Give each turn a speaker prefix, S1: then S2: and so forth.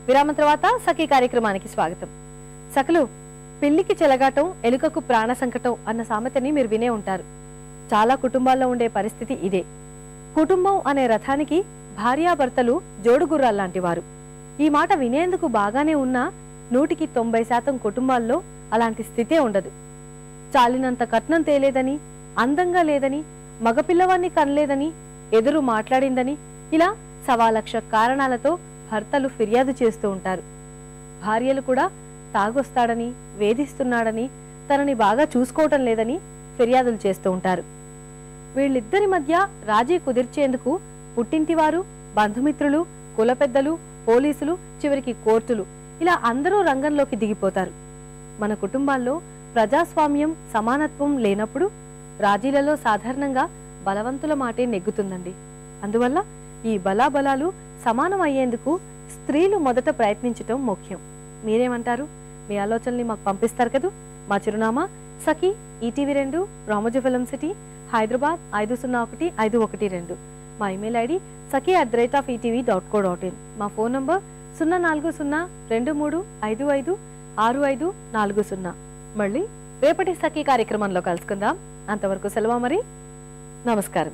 S1: విరామం తర్వాత సఖీ కార్యక్రమానికి స్వాగతం. సఖలు, పిల్లికి చెలగాటం ఎలుకకు ప్రాణ సంకటం అన్న సామెతని మీరు వినే ఉంటారు. చాలా కుటుంబాల్లో ఉండే పరిస్థితి ఇదే. కుటుంబం అనే రథానికి భార్యాభర్తలు జోడుగుర్రాల్లాంటి వారు. ఈ మాట వినేందుకు బాగానే ఉన్నా 100కి 90% కుటుంబాల్లో అలాంటి స్థితే ఉండదు. చాలినంత కట్నం తేలేదని, అందంగా లేదని, మగపిల్లవాన్ని కనలేదని, ఎదురు మాట్లాడిందని, ఇలా 1,00,000 కారణాలతో భర్తలు ఫిర్యాదు చేస్తూ ఉంటారు. భార్యలు కూడా తాగొస్తాడని, వేధిస్తున్నాడని, తనని బాగా చూసుకోవటం లేదని ఫిర్యాదులు చేస్తూ ఉంటారు. వీళ్ళిద్దరి మధ్య రాజీ కుదిర్చేందుకు పుట్టింటివారు, బంధుమిత్రులు, కుల పెద్దలు, పోలీసులు, చివరికి కోర్టులు, ఇలా అందరూ రంగంలోకి దిగిపోతారు. మన కుటుంబాల్లో ప్రజాస్వామ్యం, సమానత్వం లేనప్పుడు రాజీలలో సాధారణంగా బలవంతుల మాటే నెగ్గుతుందండి. అందువల్ల ఈ బలాబలాలు సమానం అయ్యేందుకు స్త్రీలు మొదట ప్రయత్నించటం ముఖ్యం. మీరేమంటారు? మీ ఆలోచనల్ని మాకు పంపిస్తారు కదా. మా చిరునామా Sakhi, ETV 2, Ramoji film city, Hyderabad 501512. మా ఇమెయిల్ ఐడి sakhi@etv.co.in. మా ఫోన్ నంబర్ 04023556540. మళ్ళీ రేపటి సఖీ కార్యక్రమంలో కలుసుకుందాం. అంతవరకు సెలవు మరి. నమస్కారం.